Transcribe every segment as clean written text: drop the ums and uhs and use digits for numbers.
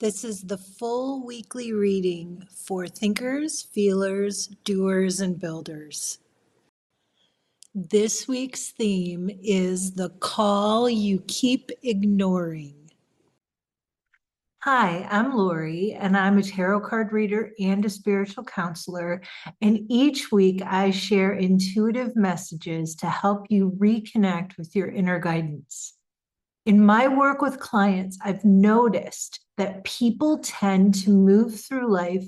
This is the full weekly reading for thinkers, feelers, doers, and builders. This week's theme is the call you keep ignoring. Hi, I'm Lori, and I'm a tarot card reader and a spiritual counselor. And each week I share intuitive messages to help you reconnect with your inner guidance. In my work with clients, I've noticed that people tend to move through life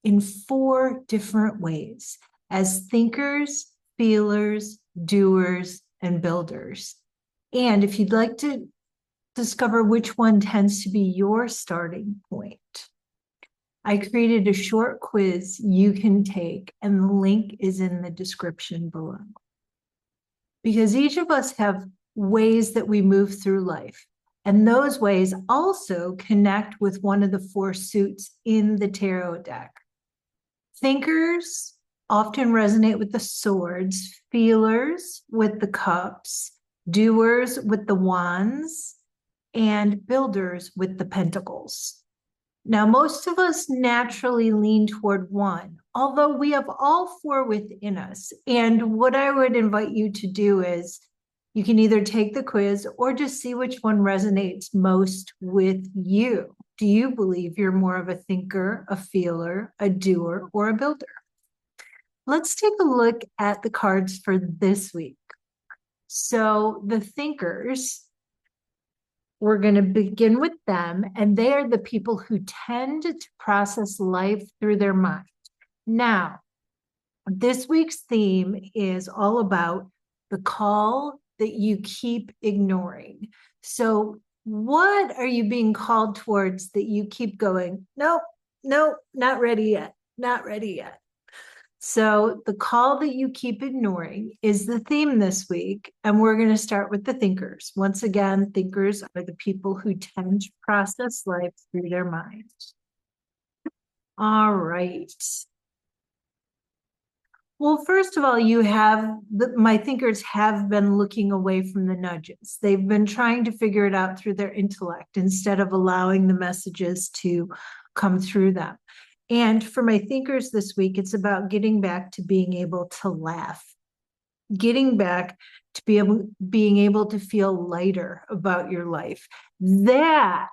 in 4 different ways: as thinkers, feelers, doers, and builders. And if you'd like to discover which one tends to be your starting point, I created a short quiz you can take, and the link is in the description below. Because each of us have ways that we move through life. And those ways also connect with one of the 4 suits in the tarot deck. Thinkers often resonate with the swords, feelers with the cups, doers with the wands, and builders with the pentacles. Now, most of us naturally lean toward one, although we have all 4 within us. And what I would invite you to do is you can either take the quiz or just see which one resonates most with you. Do you believe you're more of a thinker, a feeler, a doer, or a builder? Let's take a look at the cards for this week. So the thinkers, we're going to begin with them, and they are the people who tend to process life through their mind. Now, this week's theme is all about the call that you keep ignoring. So what are you being called towards that you keep going, nope, not ready yet, not ready yet? So the call that you keep ignoring is the theme this week, and we're going to start with the thinkers. Once again, thinkers are the people who tend to process life through their minds. All right. Well, first of all, my thinkers have been looking away from the nudges. They've been trying to figure it out through their intellect instead of allowing the messages to come through them. And for my thinkers this week, it's about getting back to being able to laugh, getting back to being able to feel lighter about your life. That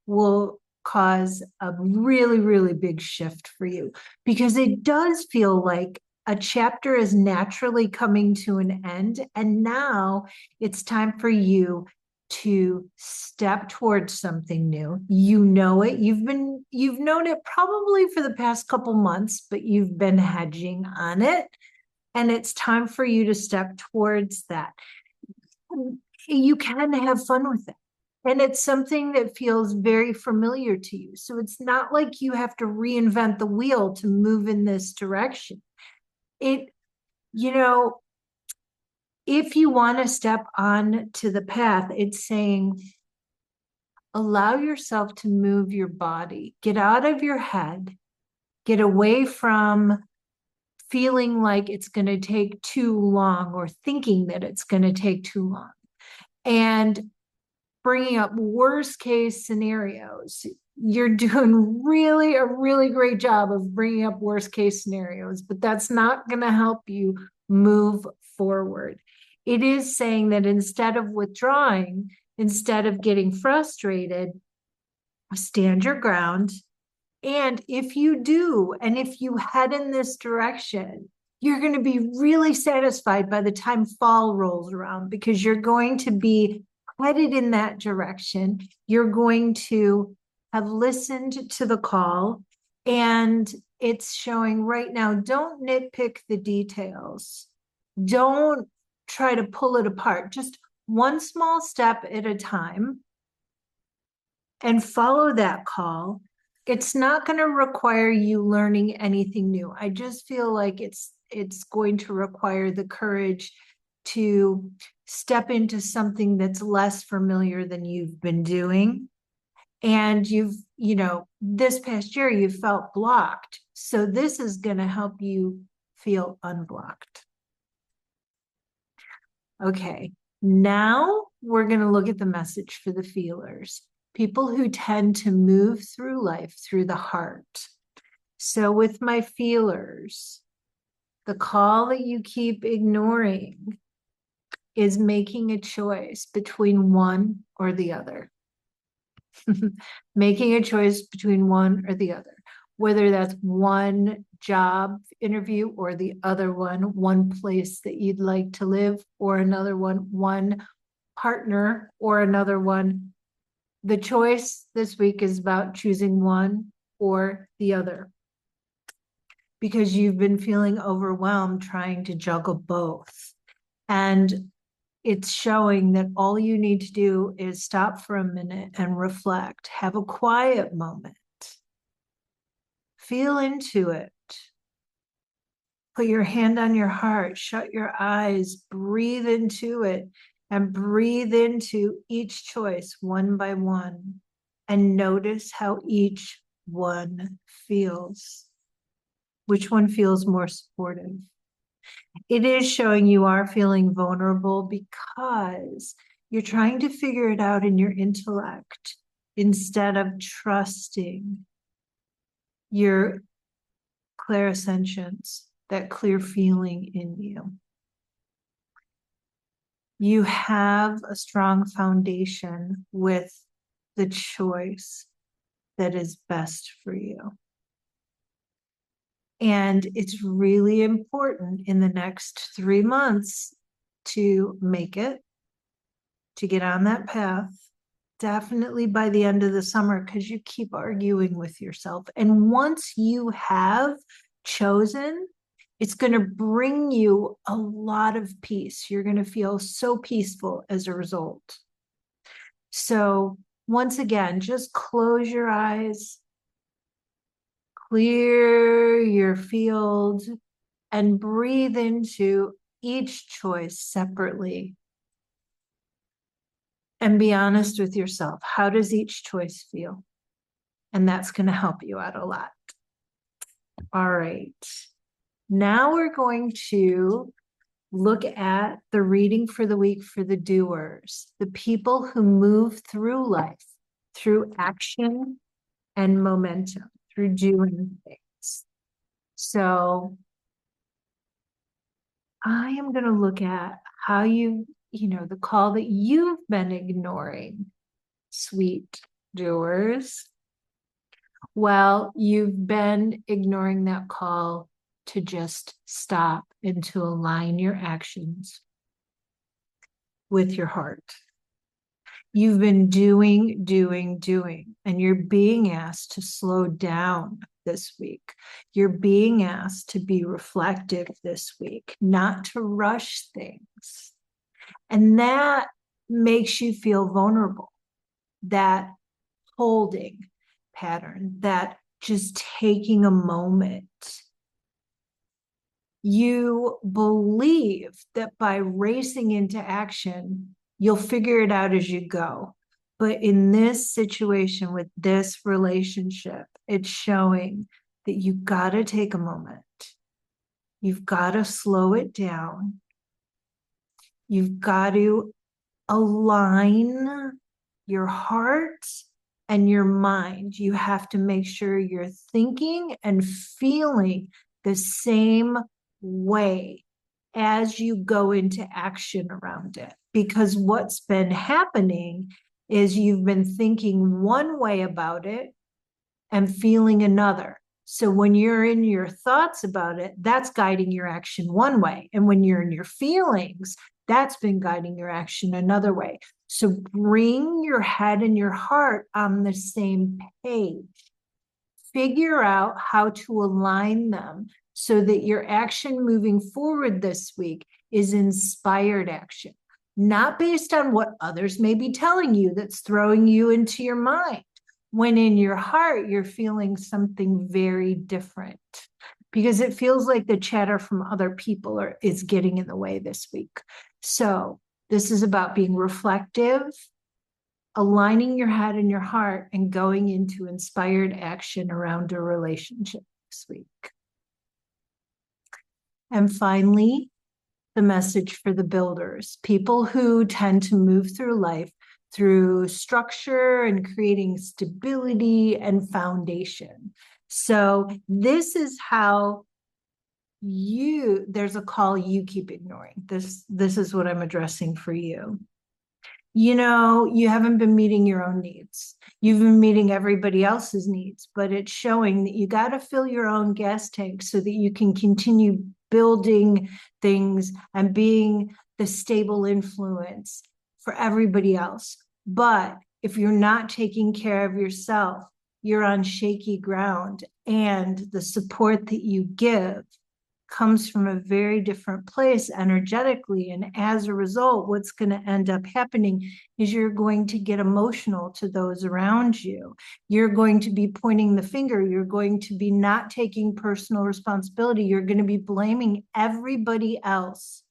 will cause a really, really big shift for you, because it does feel like a chapter is naturally coming to an end. And now it's time for you to step towards something new. You know it. You've known it probably for the past couple months, but you've been hedging on it. And it's time for you to step towards that. You can have fun with it. And it's something that feels very familiar to you. So it's not like you have to reinvent the wheel to move in this direction. If you want to step on to the path, it's saying, allow yourself to move your body, get out of your head, get away from feeling like it's going to take too long or thinking that it's going to take too long, and bringing up worst case scenarios. You're doing a really great job of bringing up worst case scenarios, but that's not going to help you move forward. It is saying that instead of withdrawing, instead of getting frustrated, stand your ground. And if you do, and if you head in this direction, you're going to be really satisfied by the time fall rolls around, because you're going to be headed in that direction. You're going to have listened to the call, and it's showing right now, don't nitpick the details. Don't try to pull it apart. Just one small step at a time, and follow that call. It's not going to require you learning anything new. I just feel like it's going to require the courage to step into something that's less familiar than you've been doing. And this past year, you felt blocked. So this is going to help you feel unblocked. Okay, now we're going to look at the message for the feelers. people who tend to move through life through the heart. So with my feelers, the call that you keep ignoring is making a choice between one or the other. Making a choice between one or the other, whether that's one job interview or the other one place that you'd like to live or another one partner or another one. The choice this week is about choosing one or the other because you've been feeling overwhelmed trying to juggle both. And it's showing that all you need to do is stop for a minute and reflect, have a quiet moment, feel into it, put your hand on your heart, shut your eyes, breathe into it, and breathe into each choice one by one, and notice how each one feels. Which one feels more supportive? It is showing you are feeling vulnerable because you're trying to figure it out in your intellect instead of trusting your clairsentience, that clear feeling in you. You have a strong foundation with the choice that is best for you. And it's really important in the next 3 months to make it, to get on that path, definitely by the end of the summer, because you keep arguing with yourself. And once you have chosen, it's going to bring you a lot of peace. You're going to feel so peaceful as a result. So once again, just close your eyes, clear your field, and breathe into each choice separately. And be honest with yourself. How does each choice feel? And that's going to help you out a lot. All right. Now we're going to look at the reading for the week for the doers, the people who move through life through action and momentum, through doing things. So I am going to look at how the call that you've been ignoring, sweet doers. Well, you've been ignoring that call to just stop and to align your actions with your heart. You've been doing, and you're being asked to slow down this week. You're being asked to be reflective this week, not to rush things. And that makes you feel vulnerable, that holding pattern, that just taking a moment. You believe that by racing into action, you'll figure it out as you go. But in this situation with this relationship, it's showing that you've got to take a moment. You've got to slow it down. You've got to align your heart and your mind. You have to make sure you're thinking and feeling the same way as you go into action around it. Because what's been happening is you've been thinking one way about it and feeling another. So when you're in your thoughts about it, that's guiding your action one way. And when you're in your feelings, that's been guiding your action another way. So bring your head and your heart on the same page. Figure out how to align them so that your action moving forward this week is inspired action, not based on what others may be telling you that's throwing you into your mind, when in your heart you're feeling something very different, because it feels like the chatter from other people is getting in the way this week. So this is about being reflective, aligning your head and your heart, and going into inspired action around a relationship this week. And finally, the message for the builders, people who tend to move through life through structure and creating stability and foundation. So this is how there's a call you keep ignoring. This is what I'm addressing for you. You haven't been meeting your own needs. You've been meeting everybody else's needs, but it's showing that you got to fill your own gas tank so that you can continue building things and being the stable influence for everybody else. But if you're not taking care of yourself, you're on shaky ground, and the support that you give comes from a very different place energetically. And as a result, what's going to end up happening is you're going to get emotional to those around you. You're going to be pointing the finger. You're going to be not taking personal responsibility. You're going to be blaming everybody else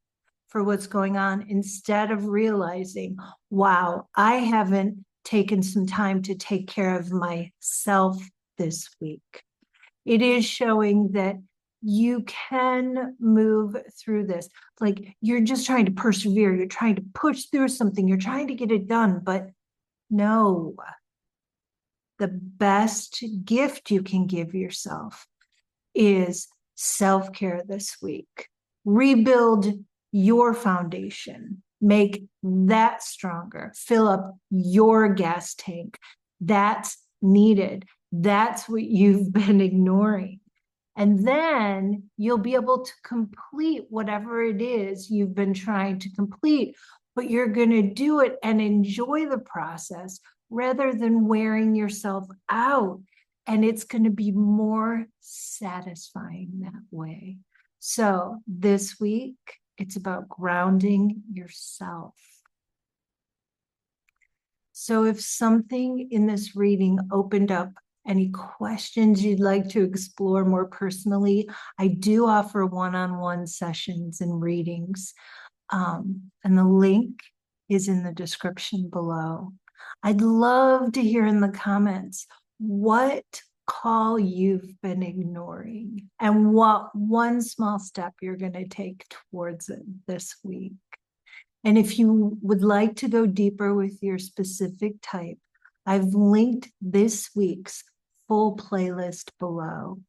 for what's going on instead of realizing, wow, I haven't taken some time to take care of myself this week. It is showing that you can move through this. Like, you're just trying to persevere. You're trying to push through something. You're trying to get it done. But no, the best gift you can give yourself is self-care this week. Rebuild your foundation. Make that stronger. Fill up your gas tank. That's needed. That's what you've been ignoring. And then you'll be able to complete whatever it is you've been trying to complete, but you're going to do it and enjoy the process rather than wearing yourself out. And it's going to be more satisfying that way. So this week, it's about grounding yourself. So if something in this reading opened up any questions you'd like to explore more personally, I do offer one-on-one sessions and readings. And the link is in the description below. I'd love to hear in the comments what call you've been ignoring and what one small step you're going to take towards it this week. And if you would like to go deeper with your specific type, I've linked this week's full playlist below.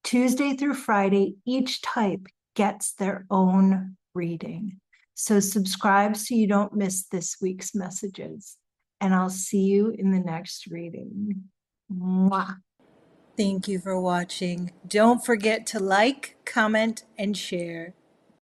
Tuesday through Friday, each type gets their own reading. So subscribe so you don't miss this week's messages. And I'll see you in the next reading. Mwah. Thank you for watching. Don't forget to like, comment, and share.